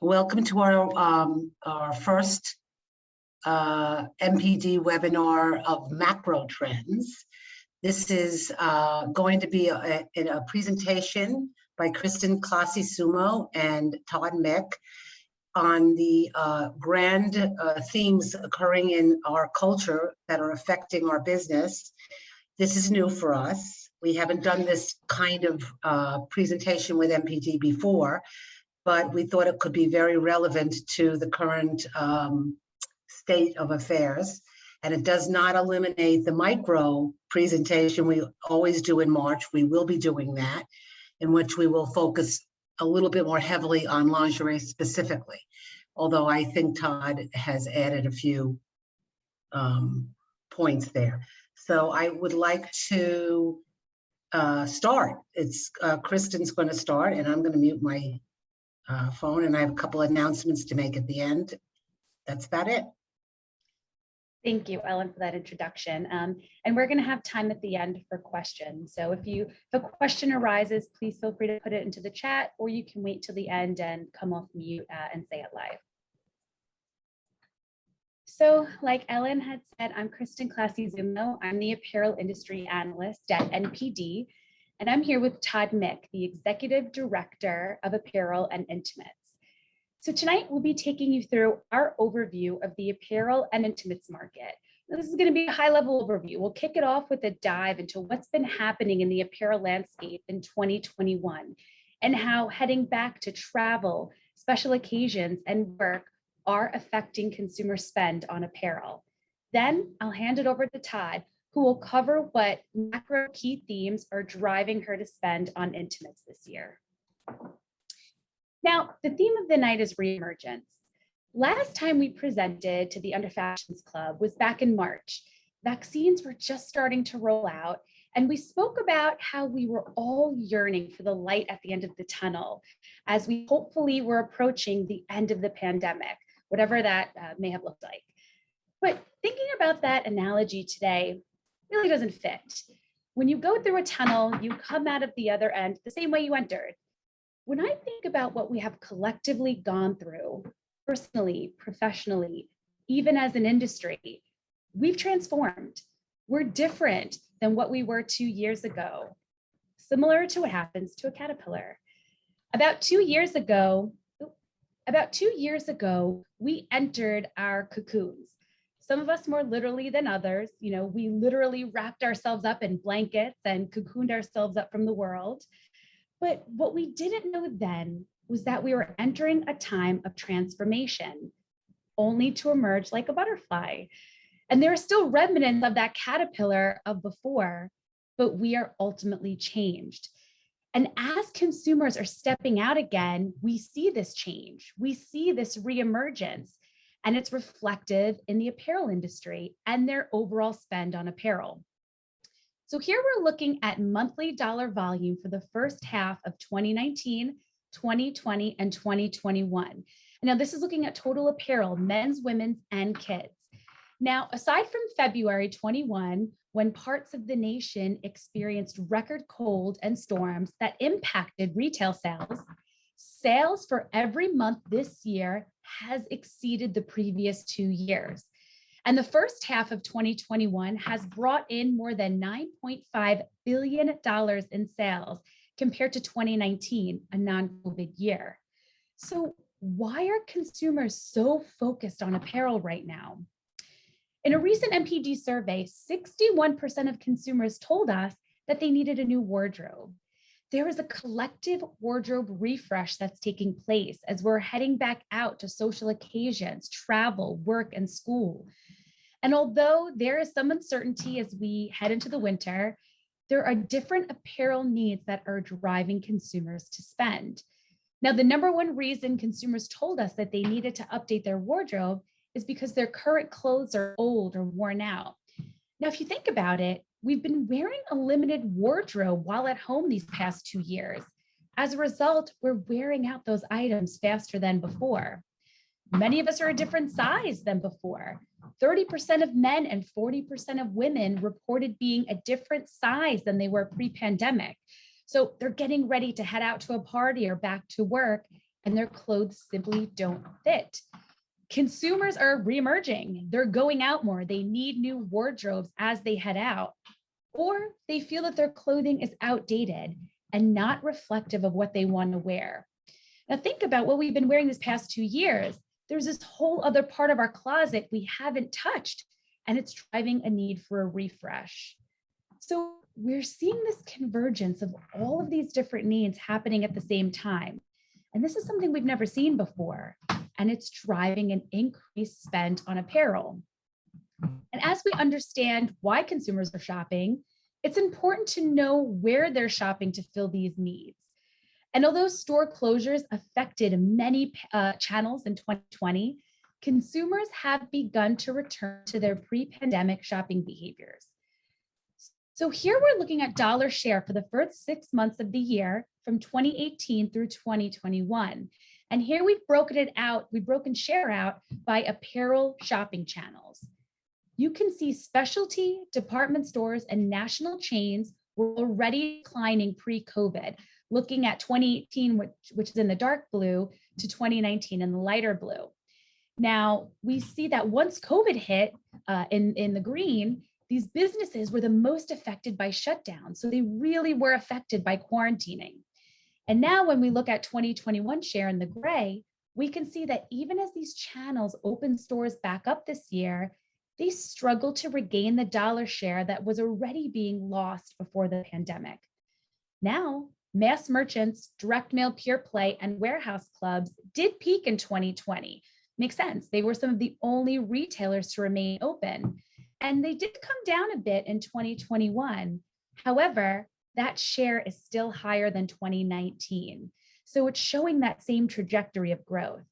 Welcome to our first NPD webinar of macro trends. This is going to be a presentation by Kristen, Classi-Zumo, and Todd, Mick on the grand themes occurring in our culture that are affecting our business. This is new for us. We haven't done this kind of presentation with NPD before, but we thought it could be very relevant to the current state of affairs. And it does not eliminate the micro presentation we always do in March. We will be doing that, in which we will focus a little bit more heavily on lingerie specifically, although I think Todd has added a few points there. So I would like to start. It's Kristen's going to start, and I'm going to mute my phone, and I have a couple of announcements to make at the end. That's about it. Thank you, Ellen, for that introduction. And we're going to have time at the end for questions. So if a question arises, please feel free to put it into the chat, or you can wait till the end and come off mute and say it live. So like Ellen had said, I'm Kristen Classi-Zumo. I'm the Apparel Industry Analyst at NPD. And I'm here with Todd Mick, the Executive Director of Apparel and Intimates. So tonight we'll be taking you through our overview of the apparel and intimates market. Now, this is going to be a high-level overview. We'll kick it off with a dive into what's been happening in the apparel landscape in 2021 and how heading back to travel, special occasions, and work are affecting consumer spend on apparel. Then I'll hand it over to Todd, who will cover what macro key themes are driving her to spend on intimates this year. Now, the theme of the night is reemergence. Last time we presented to the Underfashion Club was back in March. Vaccines were just starting to roll out, and we spoke about how we were all yearning for the light at the end of the tunnel as we hopefully were approaching the end of the pandemic, whatever that may have looked like. But thinking about that analogy today really doesn't fit. When you go through a tunnel, you come out of the other end the same way you entered. When I think about what we have collectively gone through, personally, professionally, even as an industry, we've transformed. We're different than what we were 2 years ago, similar to what happens to a caterpillar. About 2 years ago, we entered our cocoons. Some of us more literally than others. You know, we literally wrapped ourselves up in blankets and cocooned ourselves up from the world. But what we didn't know then was that we were entering a time of transformation, only to emerge like a butterfly. And there are still remnants of that caterpillar of before, but we are ultimately changed. And as consumers are stepping out again, we see this change. We see this reemergence. And it's reflective in the apparel industry and their overall spend on apparel. So here we're looking at monthly dollar volume for the first half of 2019, 2020, and 2021. Now this is looking at total apparel, men's, women's, and kids. Now, aside from February 21, when parts of the nation experienced record cold and storms that impacted retail sales, sales for every month this year has exceeded the previous 2 years. And the first half of 2021 has brought in more than $9.5 billion in sales compared to 2019, a non-COVID year. So why are consumers so focused on apparel right now? In a recent NPD survey, 61% of consumers told us that they needed a new wardrobe. There is a collective wardrobe refresh that's taking place as we're heading back out to social occasions, travel, work, and school. And although there is some uncertainty as we head into the winter, there are different apparel needs that are driving consumers to spend. Now, the number one reason consumers told us that they needed to update their wardrobe is because their current clothes are old or worn out. Now, if you think about it, we've been wearing a limited wardrobe while at home these past 2 years. As a result, we're wearing out those items faster than before. Many of us are a different size than before. 30% of men and 40% of women reported being a different size than they were pre-pandemic. So they're getting ready to head out to a party or back to work, and their clothes simply don't fit. Consumers are reemerging. They're going out more. They need new wardrobes as they head out, or they feel that their clothing is outdated and not reflective of what they want to wear. Now think about what we've been wearing this past 2 years. There's this whole other part of our closet we haven't touched, and it's driving a need for a refresh. So we're seeing this convergence of all of these different needs happening at the same time. And this is something we've never seen before, and it's driving an increased spend on apparel. And as we understand why consumers are shopping, it's important to know where they're shopping to fill these needs. And although store closures affected many channels in 2020, consumers have begun to return to their pre-pandemic shopping behaviors. So here we're looking at dollar share for the first 6 months of the year from 2018 through 2021. And here we've broken share out by apparel shopping channels. You can see specialty, department stores, and national chains were already declining pre-COVID, looking at 2018, which is in the dark blue, to 2019 in the lighter blue. Now, we see that once COVID hit in the green, these businesses were the most affected by shutdowns. So they really were affected by quarantining. And now when we look at 2021 share in the gray, we can see that even as these channels open stores back up this year, they struggle to regain the dollar share that was already being lost before the pandemic. Now, mass merchants, direct mail pure play, and warehouse clubs did peak in 2020. Makes sense. They were some of the only retailers to remain open. And they did come down a bit in 2021. However, that share is still higher than 2019. So it's showing that same trajectory of growth.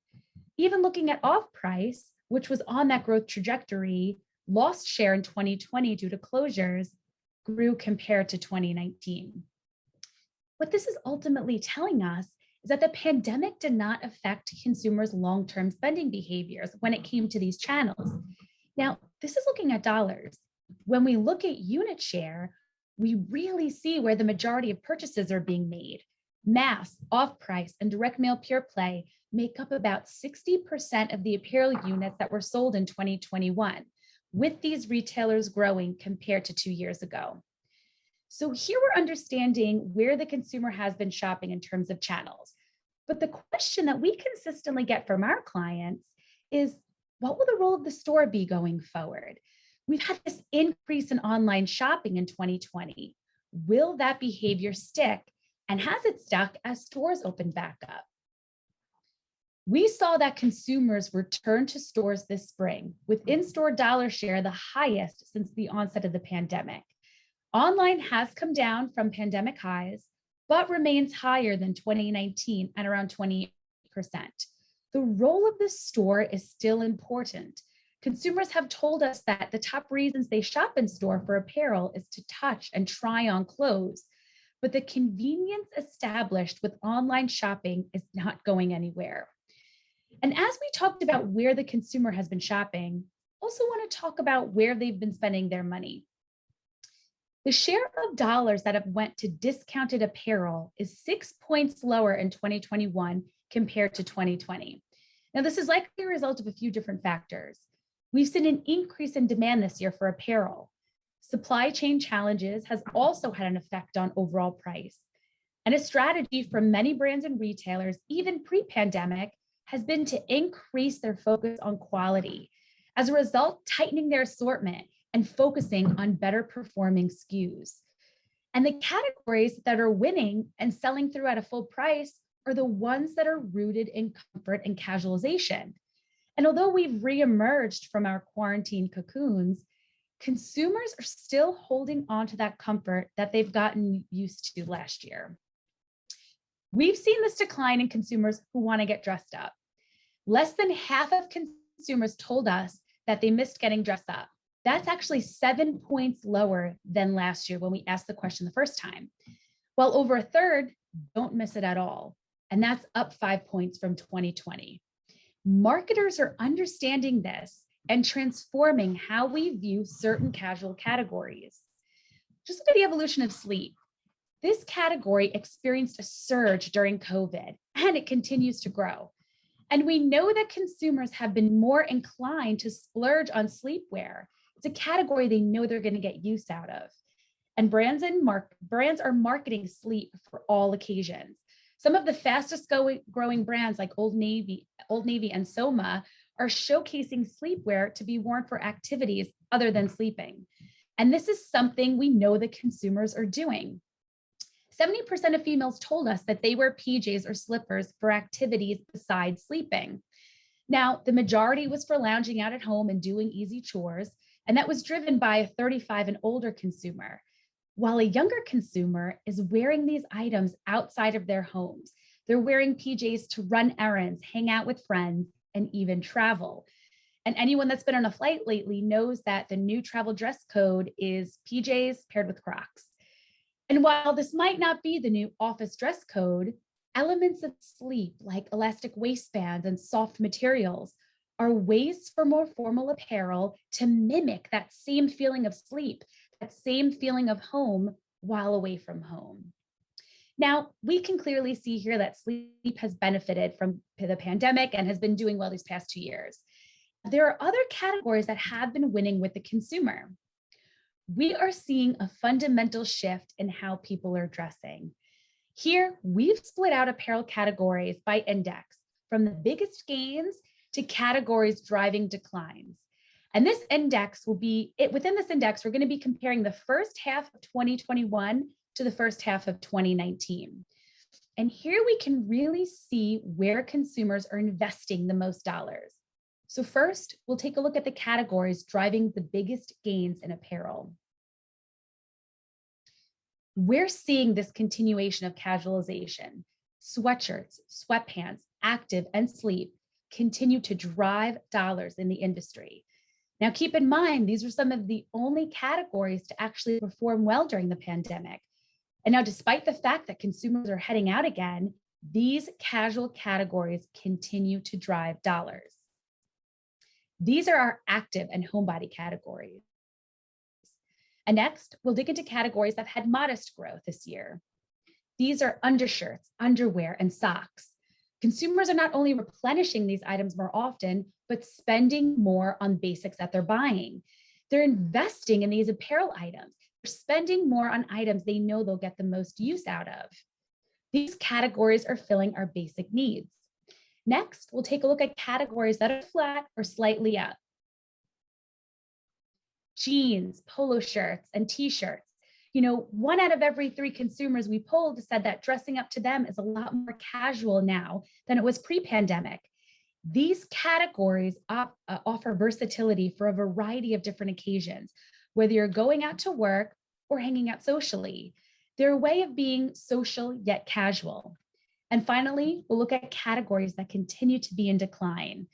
Even looking at off-price, which was on that growth trajectory, lost share in 2020 due to closures, grew compared to 2019. What this is ultimately telling us is that the pandemic did not affect consumers' long-term spending behaviors when it came to these channels. Now, this is looking at dollars. When we look at unit share, we really see where the majority of purchases are being made. Mass, off-price, and direct mail pure play make up about 60% of the apparel units that were sold in 2021, with these retailers growing compared to 2 years ago. So here we're understanding where the consumer has been shopping in terms of channels. But the question that we consistently get from our clients is, what will the role of the store be going forward? We've had this increase in online shopping in 2020. Will that behavior stick? And has it stuck as stores open back up? We saw that consumers returned to stores this spring, with in-store dollar share the highest since the onset of the pandemic. Online has come down from pandemic highs, but remains higher than 2019 at around 28%. The role of the store is still important. Consumers have told us that the top reasons they shop in store for apparel is to touch and try on clothes, but the convenience established with online shopping is not going anywhere. And as we talked about where the consumer has been shopping, also want to talk about where they've been spending their money. The share of dollars that have went to discounted apparel is 6 points lower in 2021 compared to 2020. Now, this is likely a result of a few different factors. We've seen an increase in demand this year for apparel. Supply chain challenges has also had an effect on overall price. And a strategy for many brands and retailers, even pre-pandemic, has been to increase their focus on quality. As a result, tightening their assortment and focusing on better performing SKUs. And the categories that are winning and selling through at a full price are the ones that are rooted in comfort and casualization. And although we've reemerged from our quarantine cocoons, consumers are still holding on to that comfort that they've gotten used to last year. We've seen this decline in consumers who want to get dressed up. Less than half of consumers told us that they missed getting dressed up. That's actually 7 points lower than last year when we asked the question the first time. While over a third don't miss it at all. And that's up 5 points from 2020. Marketers are understanding this and transforming how we view certain casual categories. Just look at the evolution of sleep. This category experienced a surge during COVID, and it continues to grow. And we know that consumers have been more inclined to splurge on sleepwear. It's a category they know they're going to get use out of. And brands are marketing sleep for all occasions. Some of the fastest growing brands like Old Navy and Soma are showcasing sleepwear to be worn for activities other than sleeping. And this is something we know that consumers are doing. 70% of females told us that they wear PJs or slippers for activities besides sleeping. Now, the majority was for lounging out at home and doing easy chores, and that was driven by a 35 and older consumer, while a younger consumer is wearing these items outside of their homes. They're wearing PJs to run errands, hang out with friends, and even travel. And anyone that's been on a flight lately knows that the new travel dress code is PJs paired with Crocs. And while this might not be the new office dress code, elements of sleep like elastic waistbands and soft materials are ways for more formal apparel to mimic that same feeling of sleep, that same feeling of home while away from home. Now, we can clearly see here that sleep has benefited from the pandemic and has been doing well these past 2 years. There are other categories that have been winning with the consumer. We are seeing a fundamental shift in how people are dressing. Here, we've split out apparel categories by index, from the biggest gains to categories driving declines. And this index within this index, we're going to be comparing the first half of 2021 to the first half of 2019. And here we can really see where consumers are investing the most dollars. So first, we'll take a look at the categories driving the biggest gains in apparel. We're seeing this continuation of casualization. Sweatshirts, sweatpants, active, and sleep continue to drive dollars in the industry. Now, keep in mind, these are some of the only categories to actually perform well during the pandemic. And now, despite the fact that consumers are heading out again, these casual categories continue to drive dollars. These are our active and homebody categories. And next, we'll dig into categories that have had modest growth this year. These are undershirts, underwear, and socks. Consumers are not only replenishing these items more often, but spending more on basics that they're buying. They're investing in these apparel items. They're spending more on items they know they'll get the most use out of. These categories are filling our basic needs. Next, we'll take a look at categories that are flat or slightly up. Jeans, polo shirts, and t-shirts. 1 out of every 3 consumers we polled said that dressing up to them is a lot more casual now than it was pre-pandemic. These categories offer versatility for a variety of different occasions, whether you're going out to work or hanging out socially. They're a way of being social yet casual. And finally, we'll look at categories that continue to be in decline.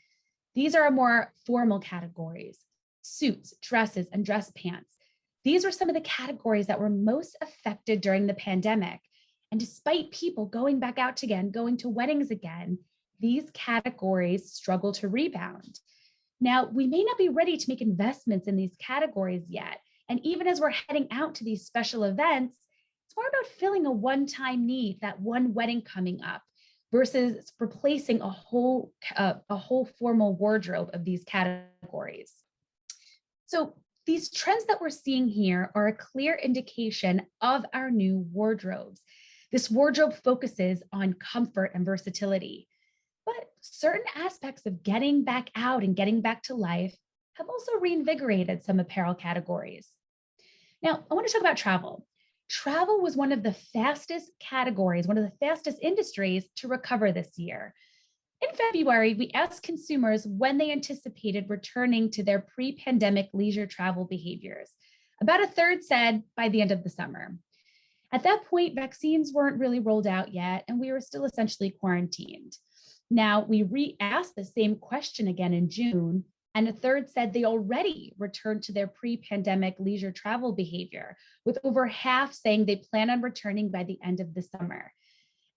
These are more formal categories: suits, dresses, and dress pants. These were some of the categories that were most affected during the pandemic. And despite people going back out again, going to weddings again, these categories struggle to rebound. Now, we may not be ready to make investments in these categories yet. And even as we're heading out to these special events, it's more about filling a one-time need, that one wedding coming up, versus replacing a whole formal wardrobe of these categories. So these trends that we're seeing here are a clear indication of our new wardrobes. This wardrobe focuses on comfort and versatility, but certain aspects of getting back out and getting back to life have also reinvigorated some apparel categories. Now, I want to talk about travel. Travel was one of the fastest categories, one of the fastest industries to recover this year. In February, we asked consumers when they anticipated returning to their pre-pandemic leisure travel behaviors. About a third said by the end of the summer. At that point, vaccines weren't really rolled out yet, and we were still essentially quarantined. Now, we re-asked the same question again in June, and a third said they already returned to their pre-pandemic leisure travel behavior, with over half saying they plan on returning by the end of the summer.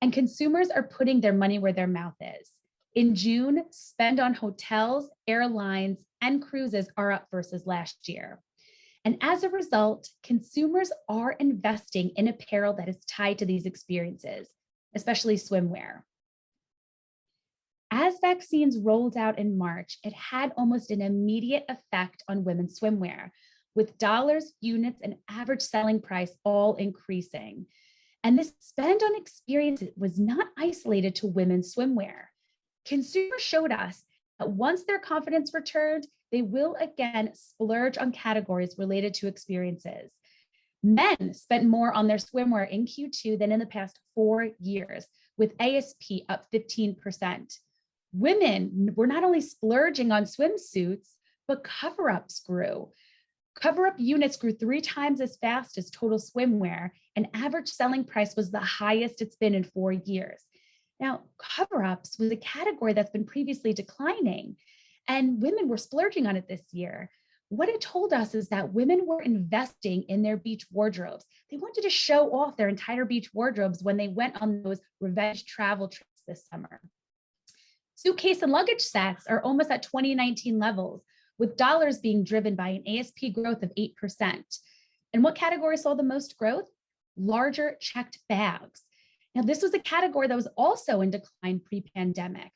And consumers are putting their money where their mouth is. In June, spend on hotels, airlines, and cruises are up versus last year. And as a result, consumers are investing in apparel that is tied to these experiences, especially swimwear. As vaccines rolled out in March, it had almost an immediate effect on women's swimwear, with dollars, units, and average selling price all increasing. And this spend on experiences was not isolated to women's swimwear. Consumers showed us that once their confidence returned, they will again splurge on categories related to experiences. Men spent more on their swimwear in Q2 than in the past 4 years, with ASP up 15%. Women were not only splurging on swimsuits, but cover-ups grew. Cover-up units grew 3 times as fast as total swimwear, and average selling price was the highest it's been in 4 years. Now, cover-ups was a category that's been previously declining, and women were splurging on it this year. What it told us is that women were investing in their beach wardrobes. They wanted to show off their entire beach wardrobes when they went on those revenge travel trips this summer. Suitcase and luggage sets are almost at 2019 levels, with dollars being driven by an ASP growth of 8%. And what category saw the most growth? Larger checked bags. Now, this was a category that was also in decline pre-pandemic.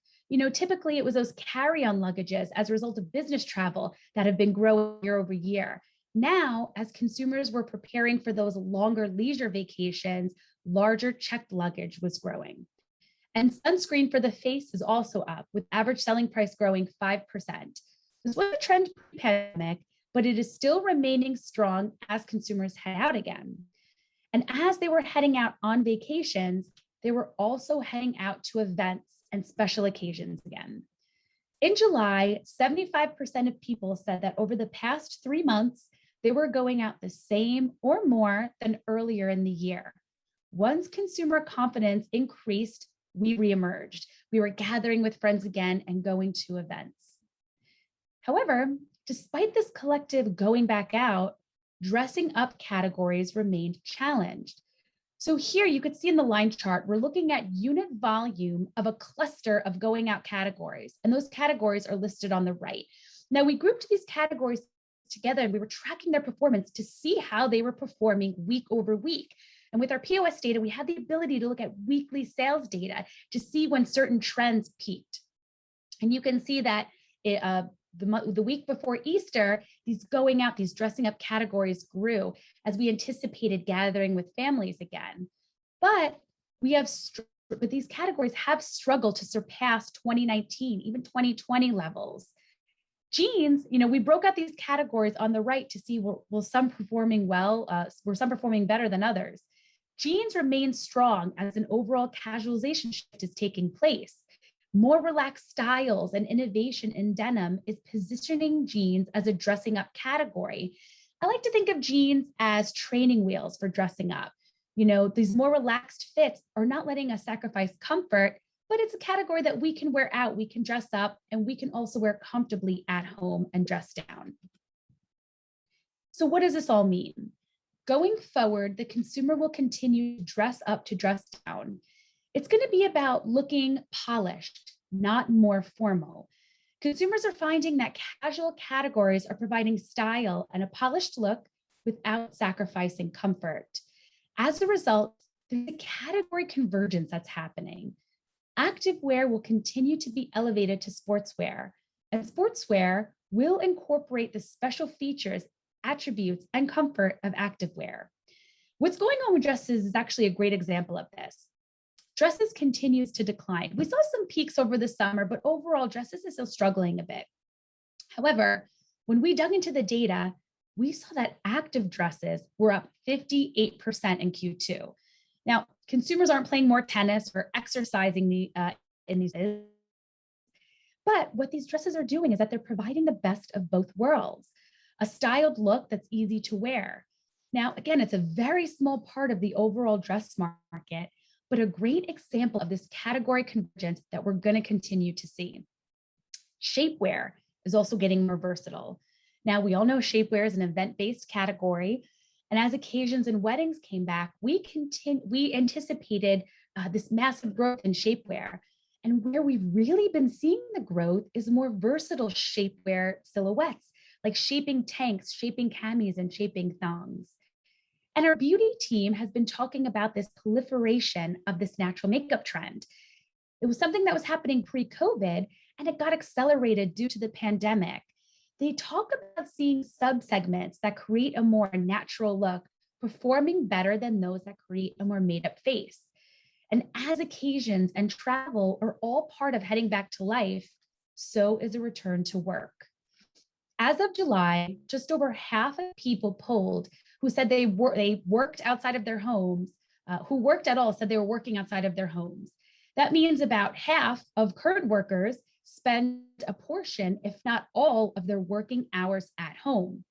Typically it was those carry-on luggages as a result of business travel that have been growing year over year. Now, as consumers were preparing for those longer leisure vacations, larger checked luggage was growing. And sunscreen for the face is also up, with average selling price growing 5%. This was a trend pre-pandemic, but it is still remaining strong as consumers head out again. And as they were heading out on vacations, they were also heading out to events and special occasions again. In July, 75% of people said that over the past 3 months, they were going out the same or more than earlier in the year. Once consumer confidence increased, we reemerged. We were gathering with friends again and going to events. However, despite this collective going back out, dressing up categories remained challenged. So here you could see in the line chart, we're looking at unit volume of a cluster of going out categories, and those categories are listed on the right. Now we grouped these categories together and we were tracking their performance to see how they were performing week over week. And with our POS data, we had the ability to look at weekly sales data to see when certain trends peaked. And you can see that the week before Easter, these going out, these dressing up categories grew as we anticipated gathering with families again. But these categories have struggled to surpass 2019, even 2020 levels. Jeans, we broke out these categories on the right to see will some performing well, were some performing better than others. Jeans remain strong as an overall casualization shift is taking place. More relaxed styles and innovation in denim is positioning jeans as a dressing up category. I like to think of jeans as training wheels for dressing up. These more relaxed fits are not letting us sacrifice comfort, but it's a category that we can wear out, we can dress up, and we can also wear comfortably at home and dress down. So what does this all mean? Going forward, the consumer will continue to dress up to dress down. It's going to be about looking polished, not more formal. Consumers are finding that casual categories are providing style and a polished look without sacrificing comfort. As a result, there's a category convergence that's happening. Activewear will continue to be elevated to sportswear, and sportswear will incorporate the special features, attributes, and comfort of activewear. What's going on with dresses is actually a great example of this. Dresses continues to decline. We saw some peaks over the summer, but overall dresses is still struggling a bit. However, when we dug into the data, we saw that active dresses were up 58% in Q2. Now, consumers aren't playing more tennis or exercising in these days, but what these dresses are doing is that they're providing the best of both worlds, a styled look that's easy to wear. Now, again, it's a very small part of the overall dress market, but a great example of this category convergence that we're going to continue to see. Shapewear is also getting more versatile. Now, we all know shapewear is an event-based category, and as occasions and weddings came back, we anticipated this massive growth in shapewear. And where we've really been seeing the growth is more versatile shapewear silhouettes, like shaping tanks, shaping camis, and shaping thongs. And our beauty team has been talking about this proliferation of this natural makeup trend. It was something that was happening pre-COVID, and it got accelerated due to the pandemic. They talk about seeing subsegments that create a more natural look performing better than those that create a more made-up face. And as occasions and travel are all part of heading back to life, so is a return to work. As of July, just over half of people polled who said they worked outside of their homes, who worked at all said they were working outside of their homes. That means about half of current workers spend a portion, if not all, of their working hours at home.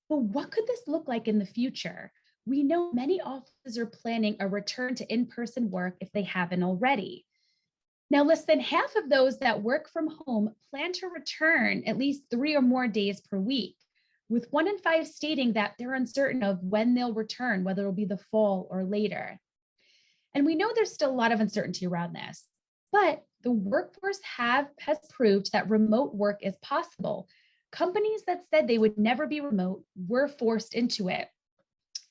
But what could this look like in the future? We know many offices are planning a return to in-person work if they haven't already. Now, less than half of those that work from home plan to return at least 3 or more days per week, with 1 in 5 stating that they're uncertain of when they'll return, whether it'll be the fall or later. And we know there's still a lot of uncertainty around this, but the workforce has proved that remote work is possible. Companies that said they would never be remote were forced into it.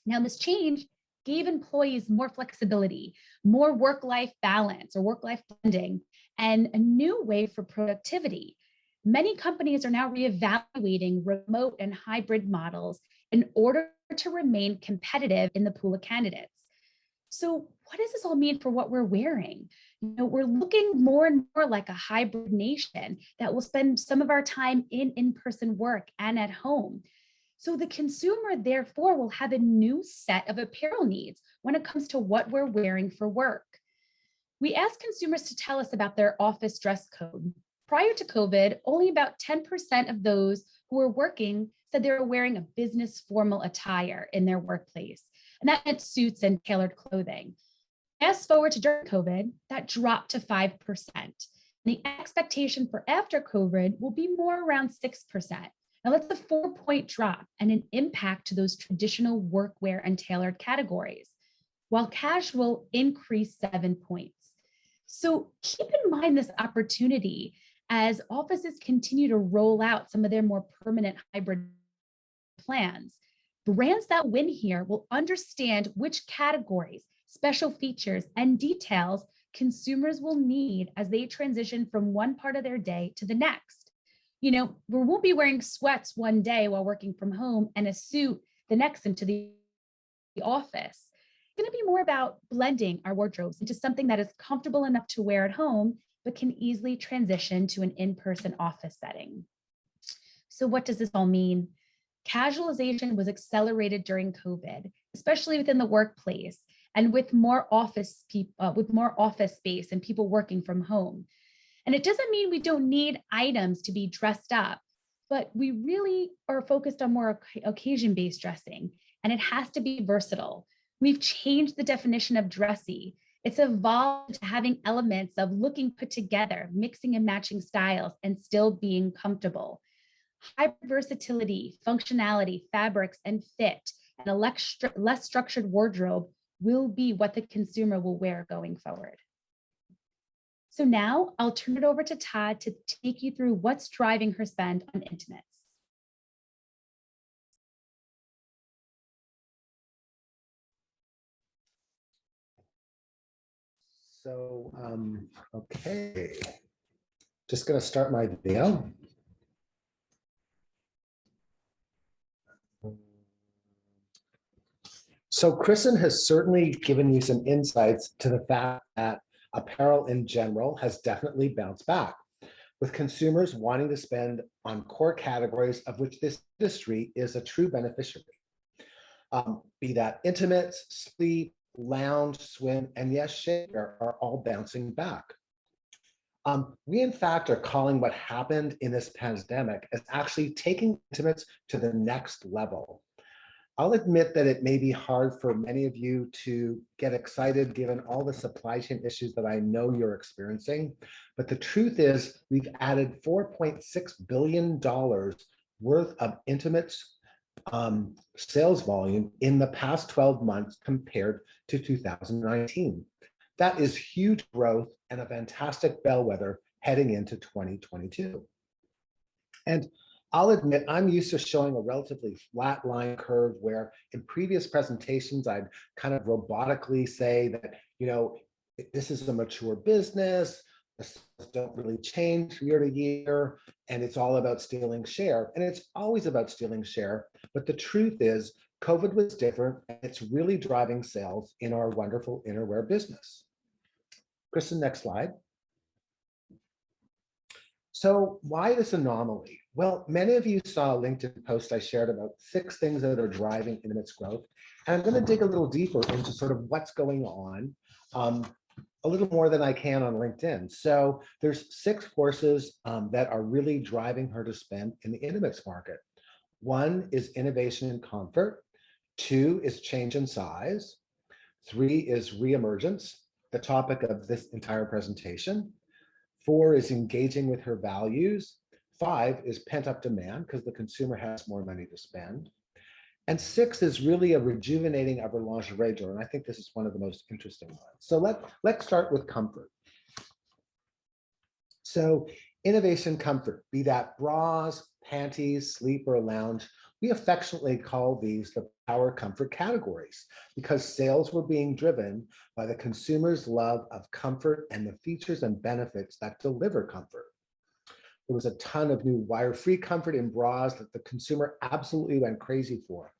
Now, this change gave employees more flexibility, more work-life balance or work-life blending, and a new way for productivity. Many companies are now reevaluating remote and hybrid models in order to remain competitive in the pool of candidates. So what does this all mean for what we're wearing? We're looking more and more like a hybrid nation that will spend some of our time in in-person work and at home. So the consumer, therefore, will have a new set of apparel needs when it comes to what we're wearing for work. We asked consumers to tell us about their office dress code. Prior to COVID, only about 10% of those who were working said they were wearing a business formal attire in their workplace. And that meant suits and tailored clothing. Fast forward to during COVID, that dropped to 5%. And the expectation for after COVID will be more around 6%. Now that's a 4-point drop and an impact to those traditional workwear and tailored categories, while casual increased 7 points. So keep in mind this opportunity as offices continue to roll out some of their more permanent hybrid plans. Brands that win here will understand which categories, special features, and details consumers will need as they transition from one part of their day to the next. We won't be wearing sweats one day while working from home and a suit the next into the office. It's going to be more about blending our wardrobes into something that is comfortable enough to wear at home, but can easily transition to an in-person office setting. So what does this all mean? Casualization was accelerated during COVID, especially within the workplace and with more office space and people working from home. And it doesn't mean we don't need items to be dressed up, but we really are focused on more occasion-based dressing, and it has to be versatile. We've changed the definition of dressy. It's evolved to having elements of looking put together, mixing and matching styles, and still being comfortable. High versatility, functionality, fabrics, and fit, and a less structured wardrobe will be what the consumer will wear going forward. So now I'll turn it over to Todd to take you through what's driving her spend on intimates. So, okay, just going to start my video. So Kristen has certainly given you some insights to the fact that apparel in general has definitely bounced back, with consumers wanting to spend on core categories of which this industry is a true beneficiary. Be that intimates, sleep, lounge, swim, and yes, shapewear are all bouncing back. We in fact are calling what happened in this pandemic as actually taking intimates to the next level. I'll admit that it may be hard for many of you to get excited given all the supply chain issues that I know you're experiencing, but the truth is we've added $4.6 billion worth of intimates sales volume in the past 12 months compared to 2019. That is huge growth and a fantastic bellwether heading into 2022. And I'll admit I'm used to showing a relatively flat line curve where in previous presentations, I'd kind of robotically say that, this is a mature business, the sales don't really change year to year, and it's all about stealing share. And it's always about stealing share. But the truth is, COVID was different, and it's really driving sales in our wonderful innerwear business. Kristen, next slide. So why this anomaly? Well, many of you saw a LinkedIn post I shared about 6 things that are driving Intimate's growth. And I'm going to dig a little deeper into sort of what's going on, a little more than I can on LinkedIn. So there's 6 forces that are really driving her to spend in the Intimates market. 1 is innovation and comfort. 2 is change in size. 3 is reemergence, the topic of this entire presentation. 4 is engaging with her values. 5 is pent-up demand because the consumer has more money to spend. And 6 is really a rejuvenating of her lingerie drawer. And I think this is one of the most interesting ones. So let's start with comfort. So innovation comfort, be that bras, panties, sleep, or lounge, we affectionately call these the power comfort categories because sales were being driven by the consumer's love of comfort and the features and benefits that deliver comfort. There was a ton of new wire-free comfort in bras that the consumer absolutely went crazy for,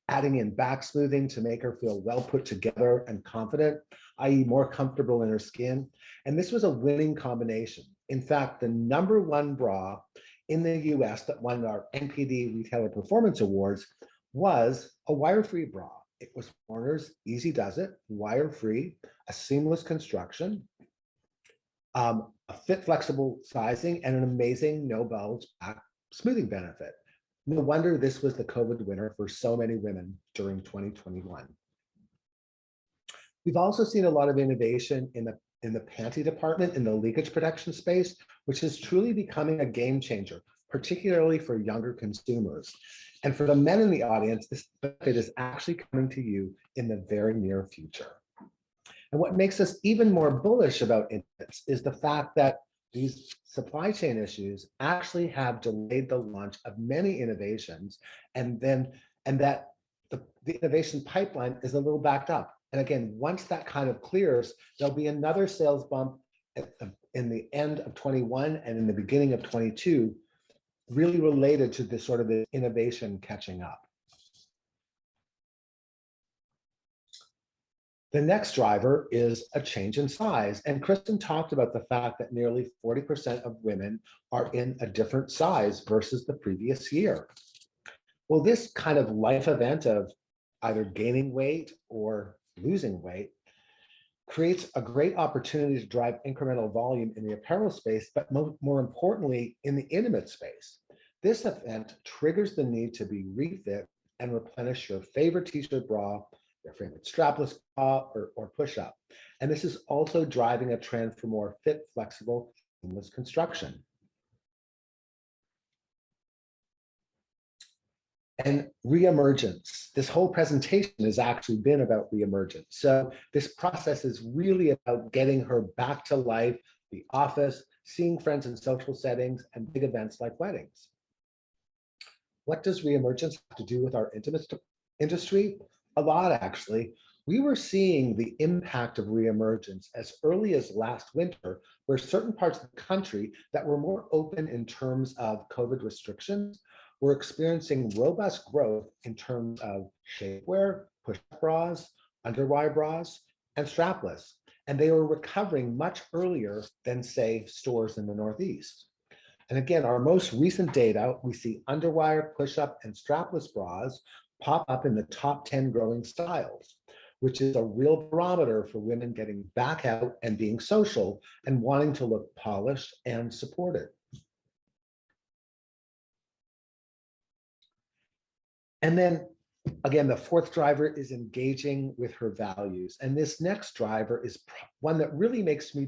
adding in back smoothing to make her feel well put together and confident, i.e. more comfortable in her skin. And this was a winning combination. In fact, the #1 bra in the US that won our NPD Retailer Performance Awards was a wire-free bra. It was Warner's Easy Does It, wire-free, a seamless construction, a fit flexible sizing, and an amazing no bulge back smoothing benefit. No wonder this was the COVID winner for so many women during 2021. We've also seen a lot of innovation in the panty department, in the leakage protection space, which is truly becoming a game changer, particularly for younger consumers. And for the men in the audience, this benefit is actually coming to you in the very near future. And what makes us even more bullish about Intimates is the fact that these supply chain issues actually have delayed the launch of many innovations, and that the innovation pipeline is a little backed up. And again, once that kind of clears, there'll be another sales bump in the end of 21 and in the beginning of 22, really related to this sort of the innovation catching up. The next driver is a change in size. And Kristen talked about the fact that nearly 40% of women are in a different size versus the previous year. Well, this kind of life event of either gaining weight or losing weight creates a great opportunity to drive incremental volume in the apparel space, but more importantly, in the intimate space. This event triggers the need to be refit and replenish your favorite t-shirt bra, your favorite strapless bra, or push-up. And this is also driving a trend for more fit, flexible, seamless construction. And reemergence. This whole presentation has actually been about reemergence. So this process is really about getting her back to life, the office, seeing friends in social settings, and big events like weddings. What does reemergence have to do with our intimates industry? A lot, actually. We were seeing the impact of reemergence as early as last winter, where certain parts of the country that were more open in terms of COVID restrictions were experiencing robust growth in terms of shapewear, push-up bras, underwire bras, and strapless. And they were recovering much earlier than, say, stores in the Northeast. And again, our most recent data, we see underwire, push-up, and strapless bras pop up in the top 10 growing styles, which is a real barometer for women getting back out and being social and wanting to look polished and supported. And then again, the fourth driver is engaging with her values. And this next driver is one that really makes me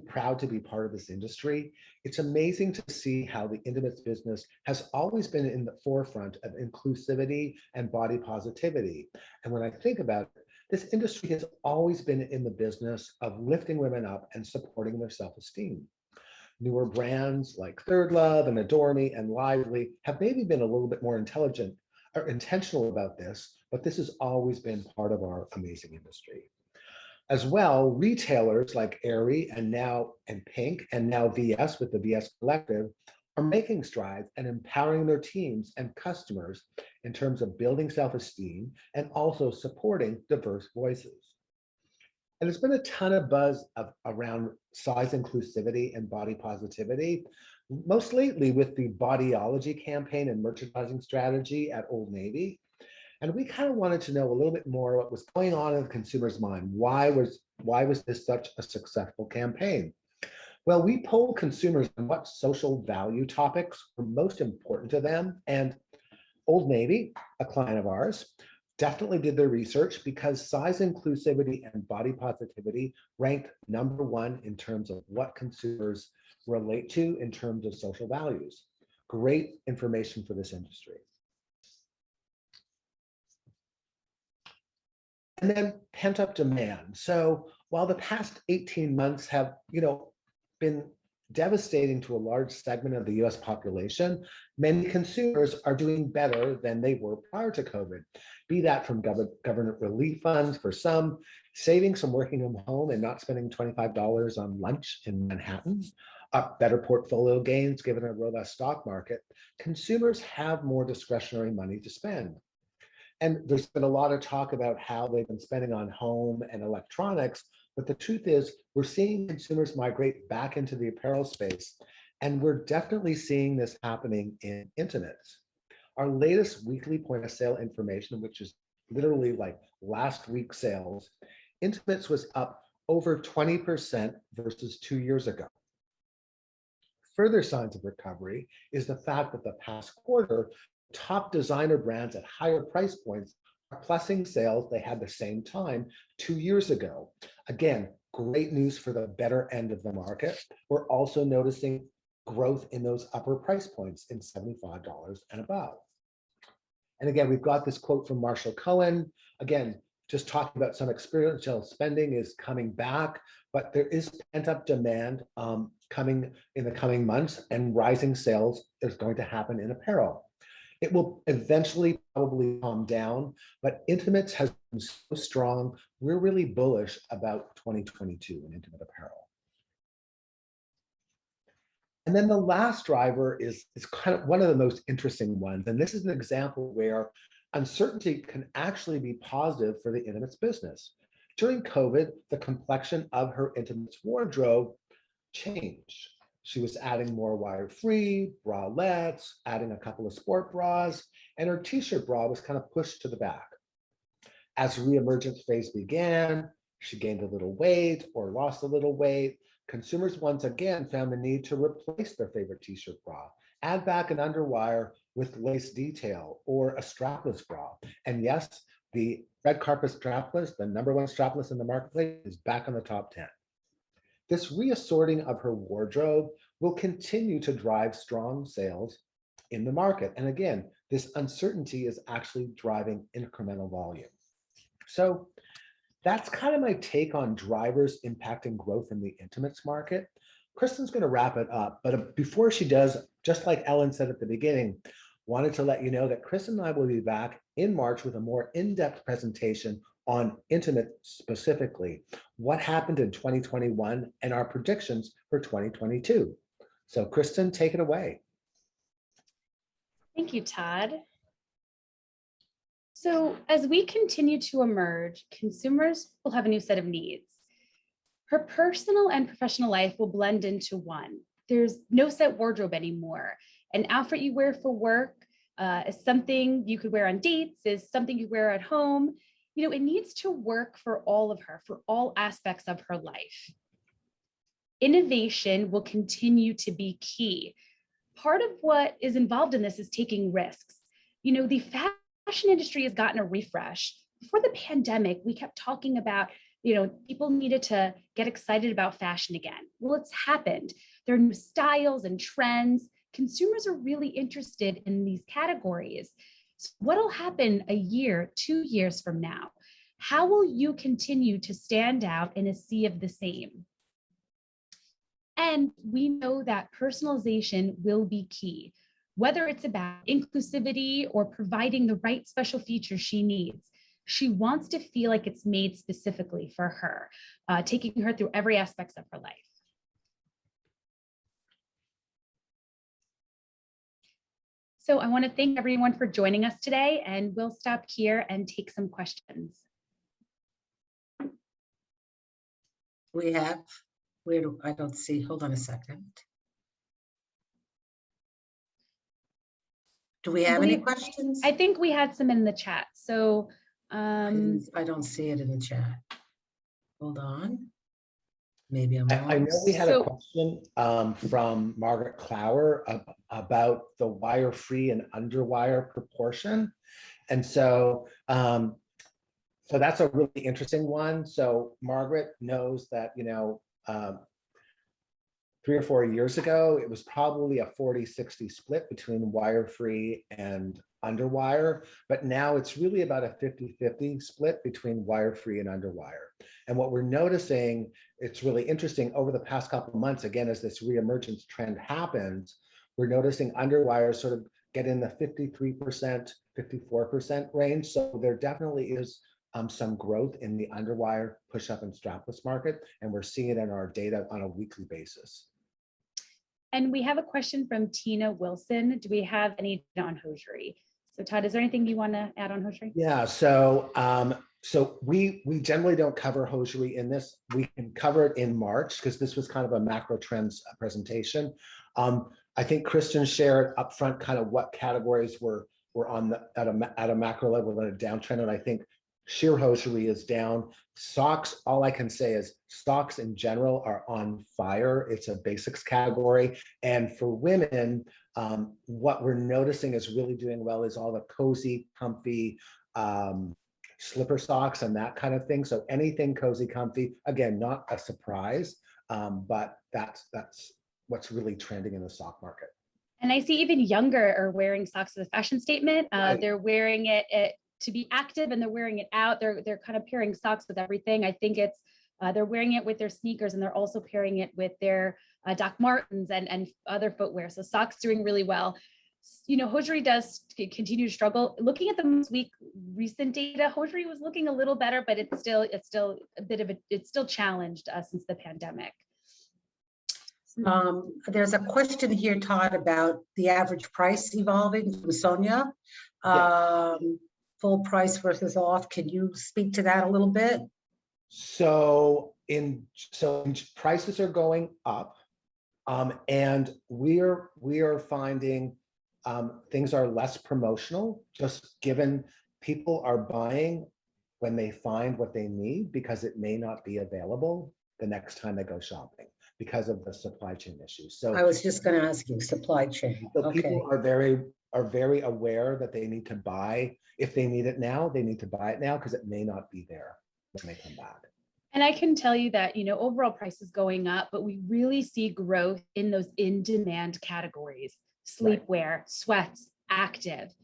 proud to be part of this industry. It's amazing to see how the intimates business has always been in the forefront of inclusivity and body positivity. And when I think about it, this industry has always been in the business of lifting women up and supporting their self-esteem. Newer brands like Third Love and Adore Me and Lively have maybe been a little bit more intelligent or intentional about this, but this has always been part of our amazing industry. As well, retailers like Aerie and Pink and now VS with the VS Collective are making strides and empowering their teams and customers in terms of building self-esteem and also supporting diverse voices. And there's been a ton of buzz around size inclusivity and body positivity, most lately with the Bodyology campaign and merchandising strategy at Old Navy. And we kind of wanted to know a little bit more what was going on in the consumer's mind. Why was this such a successful campaign? Well, we polled consumers on what social value topics were most important to them. And Old Navy, a client of ours, definitely did their research because size inclusivity and body positivity ranked #1 in terms of what consumers relate to in terms of social values. Great information for this industry. And then pent-up demand. So while the past 18 months have, been devastating to a large segment of the US population, many consumers are doing better than they were prior to COVID. Be that from government relief funds for some, savings from working from home and not spending $25 on lunch in Manhattan, better portfolio gains given a robust stock market. Consumers have more discretionary money to spend. And there's been a lot of talk about how they've been spending on home and electronics, but the truth is we're seeing consumers migrate back into the apparel space, and we're definitely seeing this happening in intimates. Our latest weekly point of sale information, which is literally like last week's sales, intimates was up over 20% versus 2 years ago. Further signs of recovery is the fact that the past quarter, top designer brands at higher price points are plussing sales they had the same time 2 years ago. Again, great news for the better end of the market. We're also noticing growth in those upper price points in $75 and above. And again, we've got this quote from Marshall Cohen. Again, just talking about some experiential spending is coming back, but there is pent-up demand coming in the coming months, and rising sales is going to happen in apparel. It will eventually probably calm down, but intimates has been so strong. We're really bullish about 2022 in intimate apparel. And then the last driver is kind of one of the most interesting ones. And this is an example where uncertainty can actually be positive for the intimates business. During COVID, the complexion of her intimates wardrobe changed. She was adding more wire-free, bralettes, adding a couple of sport bras, and her t-shirt bra was kind of pushed to the back. As Reemergence phase began, she gained a little weight or lost a little weight. Consumers once again found the need to replace their favorite t-shirt bra, add back an underwire with lace detail or a strapless bra. And yes, the red carpet strapless, the #1 strapless in the marketplace, is back on the top 10. This reassorting of her wardrobe will continue to drive strong sales in the market. And again, this uncertainty is actually driving incremental volume. So that's kind of my take on drivers impacting growth in the intimates market. Kristen's going to wrap it up, but before she does, just like Ellen said at the beginning, wanted to let you know that Kristen and I will be back in March with a more in-depth presentation on intimate specifically, what happened in 2021 and our predictions for 2022. So Kristen, take it away. Thank you, Todd. So as we continue to emerge, consumers will have a new set of needs. Her personal and professional life will blend into one. There's no set wardrobe anymore. An outfit you wear for work is something you could wear on dates, is something you wear at home. It needs to work for all of her, for all aspects of her life. Innovation will continue to be key. Part of what is involved in this is taking risks. The fashion industry has gotten a refresh. Before the pandemic, we kept talking about, people needed to get excited about fashion again. Well, it's happened. There are new styles and trends. Consumers are really interested in these categories. So what'll happen a year, 2 years from now? How will you continue to stand out in a sea of the same? And we know that personalization will be key, whether it's about inclusivity or providing the right special features she needs. She wants to feel like it's made specifically for her, taking her through every aspect of her life. So I want to thank everyone for joining us today, and we'll stop here and take some questions. We have, I don't see, hold on a second. Do we have any questions? I think we had some in the chat. So I don't see it in the chat. Hold on. Maybe I'm wrong. I know we had a question from Margaret Clower about the wire-free and underwire proportion. And so, so that's a really interesting one. So Margaret knows that, 3 or 4 years ago, it was probably a 40-60 split between wire-free and underwire, but now it's really about a 50-50 split between wire-free and underwire. And what we're noticing, it's really interesting, over the past couple of months, again, as this reemergence trend happens, we're noticing underwire sort of get in the 53%, 54% range. So there definitely is some growth in the underwire push-up and strapless market, and we're seeing it in our data on a weekly basis. And we have a question from Tina Wilson. Do we have any data on hosiery? So Todd, is there anything you want to add on hosiery? Yeah, so we generally don't cover hosiery in this. We can cover it in March because this was kind of a macro trends presentation. I think Kristen shared upfront kind of what categories were on at a macro level at a downtrend, and I think sheer hosiery is down. Socks, all I can say is socks in general are on fire. It's a basics category. And for women, what we're noticing is really doing well is all the cozy, comfy slipper socks and that kind of thing. So anything cozy, comfy, again, not a surprise, but that's what's really trending in the sock market. And I see even younger are wearing socks as a fashion statement. Right. They're wearing it to be active, and they're wearing it out. They're kind of pairing socks with everything. I think it's they're wearing it with their sneakers, and they're also pairing it with their Doc Martens and other footwear. So socks doing really well. Hosiery does continue to struggle. Looking at the recent data, hosiery was looking a little better, but it's still a bit of it's still challenged since the pandemic. There's a question here, Todd, about the average price evolving from Sonia. Yeah. Full price versus off. Can you speak to that a little bit? So prices are going up, and we are finding things are less promotional, just given people are buying when they find what they need, because it may not be available the next time they go shopping because of the supply chain issues. So I was just going to ask you, supply chain. So okay. People are very aware that they need to buy. If they need it now, they need to buy it now because it may not be there when they come back. And I can tell you that, overall price is going up, but we really see growth in those in-demand categories: sleepwear, sweats, active.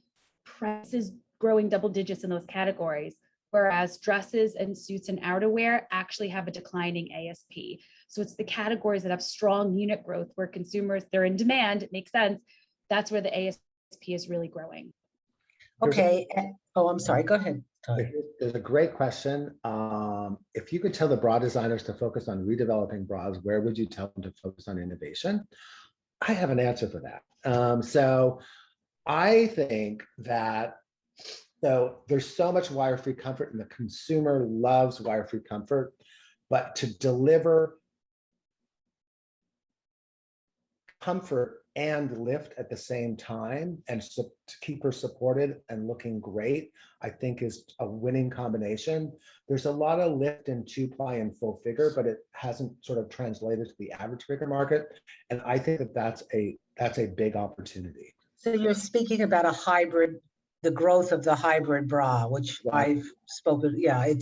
Prices growing double digits in those categories, whereas dresses and suits and outerwear actually have a declining ASP. So it's the categories that have strong unit growth where consumers, they're in demand, it makes sense. That's where the ASP is really growing. Okay. Oh, I'm sorry. Go ahead. There's a great question. If you could tell the bra designers to focus on redeveloping bras, where would you tell them to focus on innovation? I have an answer for that. So I think that there's so much wire-free comfort, and the consumer loves wire-free comfort, but to deliver comfort and lift at the same time, and to keep her supported and looking great, I think is a winning combination. There's a lot of lift in 2-ply and full figure, but it hasn't sort of translated to the average figure market. And I think that that's a big opportunity. So you're speaking about a hybrid, the growth of the hybrid bra, which Right. I've spoken. Yeah,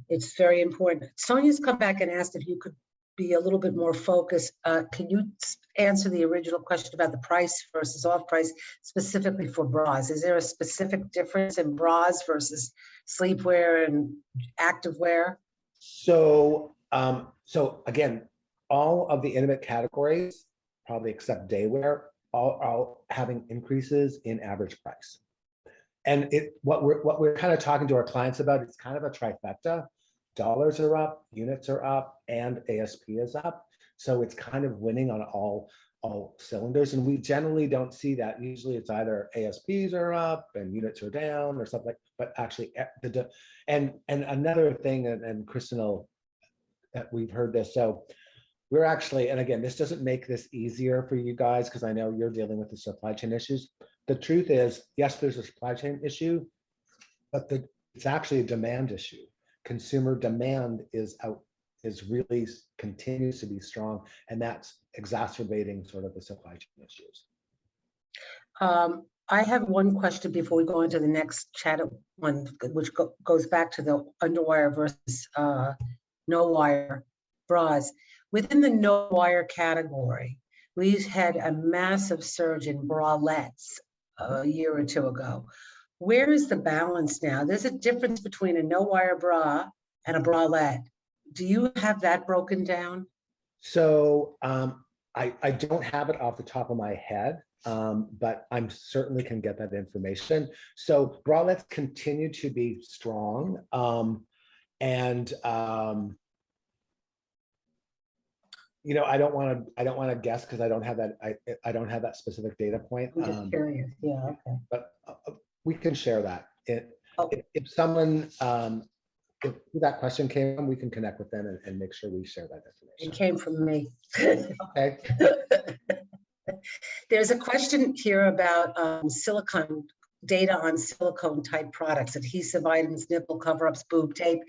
it's very important. Sonia's come back and asked if you could be a little bit more focused. Can you answer the original question about the price versus off price, specifically for bras? Is there a specific difference in bras versus sleepwear and activewear? So again, all of the intimate categories, probably except daywear, all having increases in average price. And what we're kind of talking to our clients about, it's kind of a trifecta. Dollars are up, units are up, and ASP is up. So it's kind of winning on all cylinders. And we generally don't see that. Usually it's either ASPs are up and units are down or something, but actually and another thing, and Kristen will, we've heard this. So we're actually, and again, this doesn't make this easier for you guys because I know you're dealing with the supply chain issues. The truth is, yes, there's a supply chain issue, but it's actually a demand issue. Consumer demand is really continues to be strong, and that's exacerbating sort of the supply chain issues. I have one question before we go into the next chat one, which goes back to the underwire versus no wire bras. Within the no wire category, we've had a massive surge in bralettes a year or two ago. Where is the balance now? There's a difference between a no wire bra and a bralette. Do you have that broken down? So I don't have it off the top of my head, but I certainly can get that information. So bralettes continue to be strong, and you know, I don't want to guess because I don't have that. I don't have that specific data point. I'm just curious. Yeah. Okay. But we can share that. Okay. If someone, if that question came from, we can connect with them and make sure we share that information. It came from me. Okay. There's a question here about silicone data on silicone type products, adhesive items, nipple cover-ups, boob tape.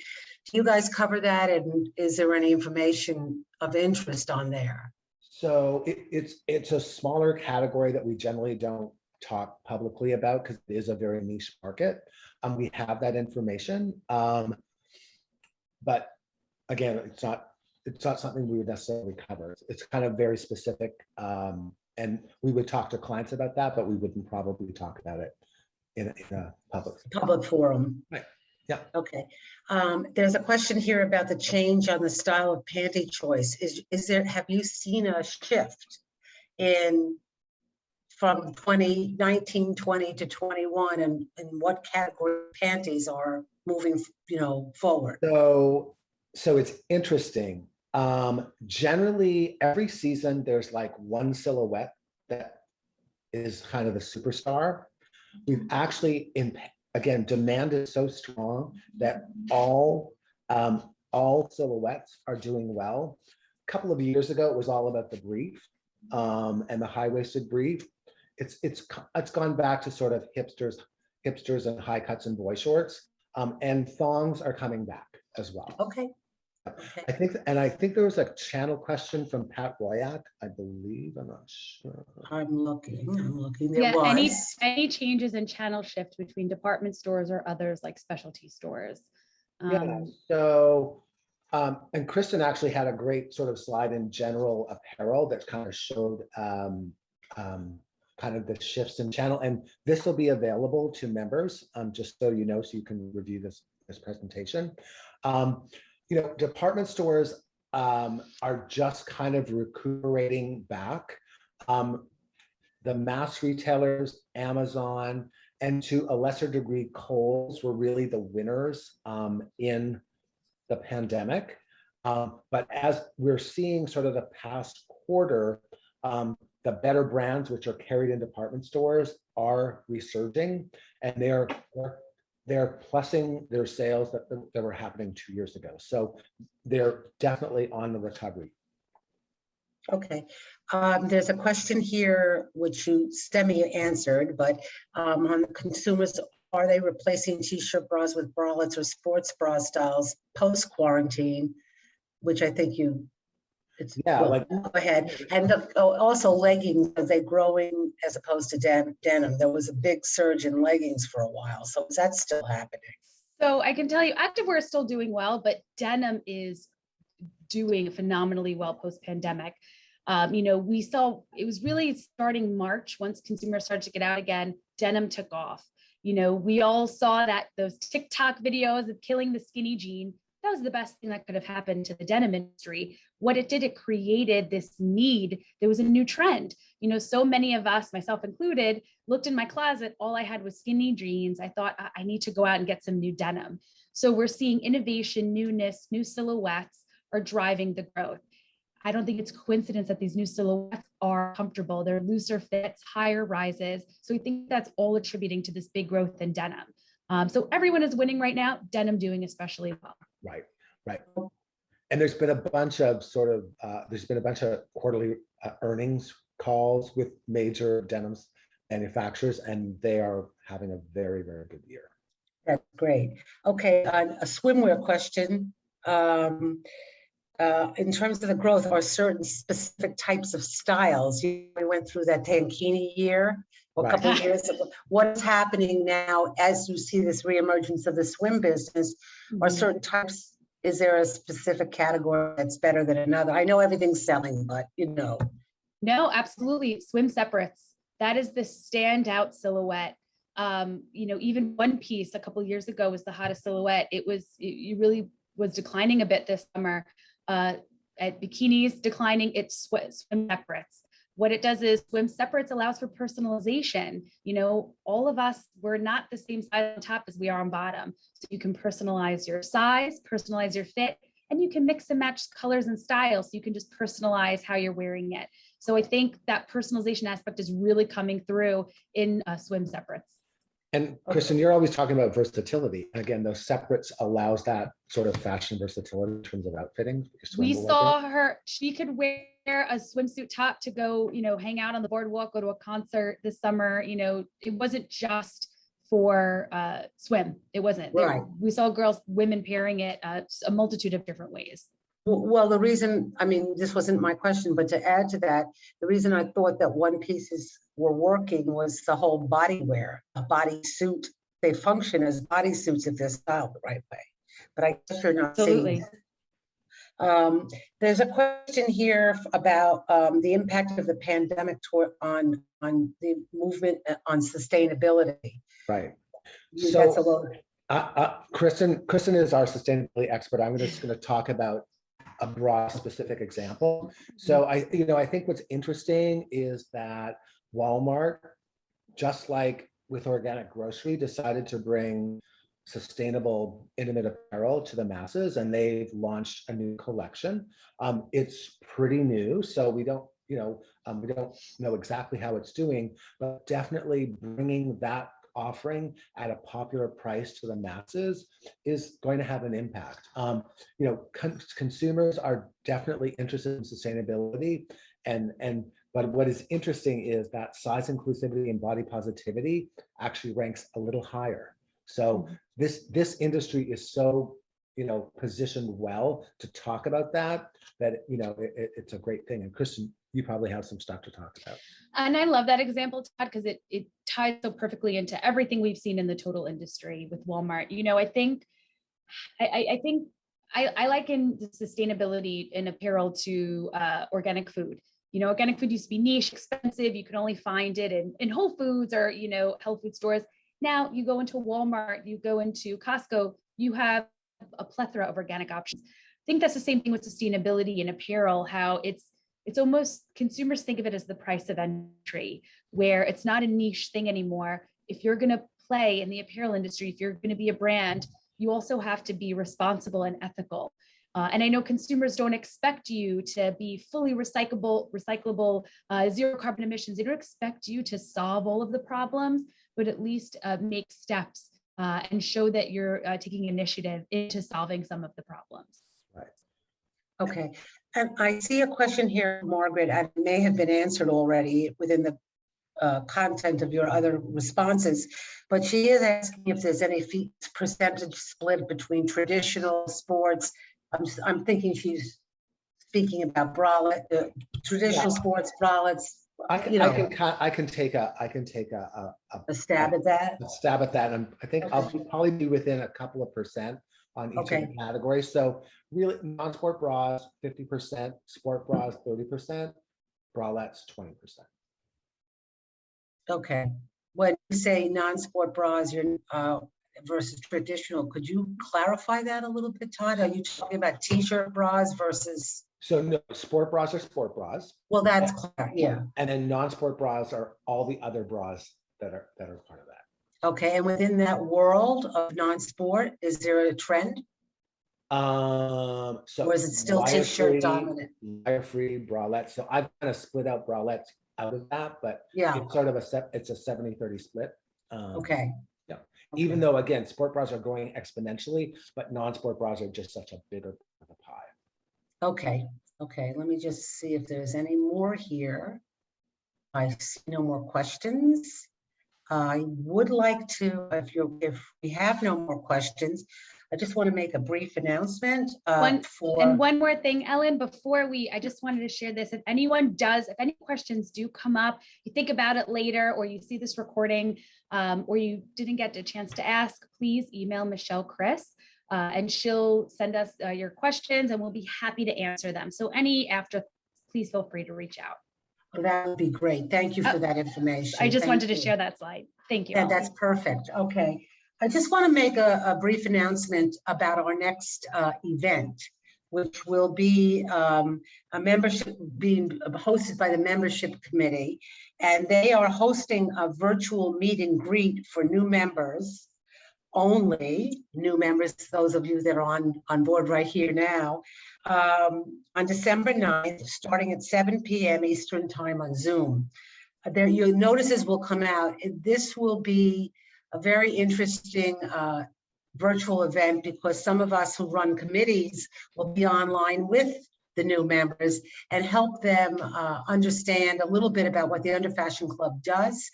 Do you guys cover that? And is there any information of interest on there? So it's a smaller category that we generally don't talk publicly about because it is a very niche market. We have that information, but again, it's not something we would necessarily cover. It's kind of very specific, and we would talk to clients about that, but we wouldn't probably talk about it in a public forum. Right. Yeah. Okay. There's a question here about the change on the style of panty choice. Have you seen a shift from 2019-20 to 21, and what category of panties are moving, forward? So it's interesting. Generally, every season there's like one silhouette that is kind of the superstar. We've actually, again, demand is so strong that all silhouettes are doing well. A couple of years ago, it was all about the brief and the high-waisted brief. It's gone back to sort of hipsters and high cuts and boy shorts, and thongs are coming back as well. Okay. I think there was a channel question from Pat Royak, I believe. I'm not sure. I'm looking. There was. Any changes in channel shift between department stores or others like specialty stores? Yeah. So, and Kristen actually had a great sort of slide in general apparel that kind of showed kind of the shifts in channel, and this will be available to members, just so you know, so you can review this presentation. Department stores are just kind of recuperating back. The mass retailers, Amazon, and to a lesser degree, Kohl's were really the winners in the pandemic. But as we're seeing sort of the past quarter, the better brands, which are carried in department stores, are resurging, and they're plussing their sales that were happening 2 years ago. So they're definitely on the recovery. Okay. There's a question here, which you semi-answered, but on the consumers, are they replacing t-shirt bras with bralettes or sports bra styles post-quarantine? Which I think go ahead. And also leggings, are they growing as opposed to denim? There was a big surge in leggings for a while. So is that still happening? So I can tell you activewear is still doing well, but denim is doing phenomenally well post-pandemic. We saw it was really starting March, once consumers started to get out again, denim took off. We all saw that those TikTok videos of killing the skinny jean. That was the best thing that could have happened to the denim industry. what it did, it created this need. There was a new trend. You know, so many of us, myself included, looked in my closet, all I had was skinny jeans. I thought I need to go out and get some new denim. So we're seeing innovation, newness, new silhouettes are driving the growth. I don't think it's coincidence that these new silhouettes are comfortable. They're looser fits, higher rises. So we think that's all attributing to this big growth in denim. So everyone is winning right now, denim doing especially well. Right, right. And there's been a bunch of quarterly earnings calls with major denim manufacturers, and they are having a very, very good year. That's great. Okay, a swimwear question. In terms of the growth, are certain specific types of styles? We went through that tankini year a couple of years ago. What is happening now as you see this reemergence of the swim business? Are certain types, is there a specific category that's better than another? I know everything's selling, but you know. No, absolutely. Swim separates. That is the standout silhouette. You know, even one piece a couple of years ago was the hottest silhouette. It really was declining a bit this summer. At bikinis declining, it's swim separates. What it does is swim separates allows for personalization. You know, all of us, we're not the same size on top as we are on bottom. So you can personalize your size, personalize your fit, and you can mix and match colors and styles. So you can just personalize how you're wearing it. So I think that personalization aspect is really coming through in swim separates. And Kristen, you're always talking about versatility. Again, those separates allows that sort of fashion versatility in terms of outfitting. We saw her, she could wear a swimsuit top to go, you know, hang out on the boardwalk, go to a concert this summer. You know, it wasn't just for swim. It wasn't. Right. We saw women pairing it a multitude of different ways. Well, the reason, I mean, this wasn't my question, but to add to that, the reason I thought that one pieces were working was the whole body wear, a bodysuit. They function as bodysuits if they're styled the right way. But I guess you're not seeing that. There's a question here about the impact of the pandemic on the movement on sustainability. Right. That's a little. Kristen is our sustainability expert. I'm just going to talk about a broad specific example. So I think what's interesting is that Walmart, just like with organic grocery, decided to bring sustainable intimate apparel to the masses, and they've launched a new collection. It's pretty new, so we don't know exactly how it's doing, but definitely bringing that offering at a popular price to the masses is going to have an impact. Consumers are definitely interested in sustainability, but what is interesting is that size inclusivity and body positivity actually ranks a little higher. So this industry is so positioned well to talk about that it's a great thing. And Kristen, you probably have some stuff to talk about. And I love that example, Todd, because it ties so perfectly into everything we've seen in the total industry with Walmart. You know, I think I liken the sustainability in apparel to organic food. You know, organic food used to be niche, expensive. You could only find it in Whole Foods or, health food stores. Now you go into Walmart, you go into Costco, you have a plethora of organic options. I think that's the same thing with sustainability in apparel, how it's almost, consumers think of it as the price of entry, where it's not a niche thing anymore. If you're going to play in the apparel industry, if you're going to be a brand, you also have to be responsible and ethical. And I know consumers don't expect you to be fully recyclable, zero carbon emissions. They don't expect you to solve all of the problems, but at least make steps and show that you're taking initiative into solving some of the problems. Right. Okay. And I see a question here, Margaret, and it may have been answered already within the content of your other responses, but she is asking if there's any percentage split between traditional sports. I'm thinking she's speaking about bralette, traditional sports bralettes. I can take a stab at that. A stab at that, and I think I'll probably be within a couple of percent on each of the categories. So really, non-sport bras 50%, sport bras 30%, bralettes 20%. Okay. When you say non-sport bras, you're versus traditional, could you clarify that a little bit, Todd? Are you talking about t-shirt bras versus So no, sport bras are sport bras. Well, that's clear, yeah. And then non-sport bras are all the other bras that are part of that. Okay, and within that world of non-sport, is there a trend? So Or is it still wire t-shirt free, dominant? wire-free bralettes. So I've kind of split out bralettes out of that, but Yeah, it's sort of it's a 70-30 split. okay. Yeah. Okay. Even though, again, sport bras are growing exponentially, but non-sport bras are just such a bigger part of the pie. Okay, okay, let me just see if there's any more here. I see no more questions. I would like to, if we have no more questions, I just want to make a brief announcement And one more thing, Ellen, before I just wanted to share this. If any questions do come up, you think about it later, or you see this recording, or you didn't get a chance to ask, please email Michelle Chris, and she'll send us your questions and we'll be happy to answer them. So please feel free to reach out. That would be great. Thank you for that information. I just wanted to you. share that slide. Thank you. Yeah, that's perfect. Okay. I just want to make a brief announcement about our next event, which will be a membership being hosted by the membership committee. And they are hosting a virtual meet and greet for new members, only new members, those of you that are on board right here now, on December 9th, starting at 7 p.m. Eastern time on Zoom. Your notices will come out. This will be a very interesting virtual event because some of us who run committees will be online with the new members and help them understand a little bit about what the Underfashion Club does,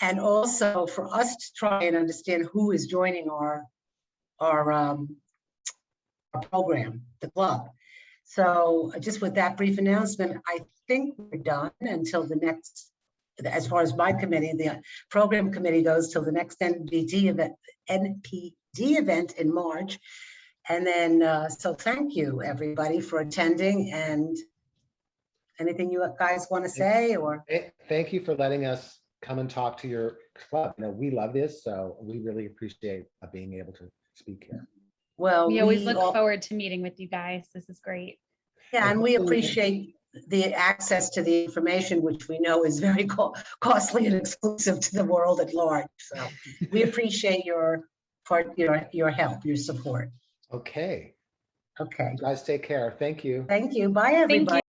and also for us to try and understand who is joining our program, the club. So just with that brief announcement, I think we're done until the next, as far as my committee, the program committee goes, till the next NPD event in March. And then, so thank you everybody for attending, and anything you guys want to say, or? Thank you for letting us come and talk to your club. We love this, so we really appreciate being able to speak here. Well, we always look forward to meeting with you guys. This is great. Yeah, and we appreciate the access to the information, which we know is very costly and exclusive to the world at large. So we appreciate your help, your support. Okay. Okay. You guys take care. Thank you. Thank you. Bye, everybody.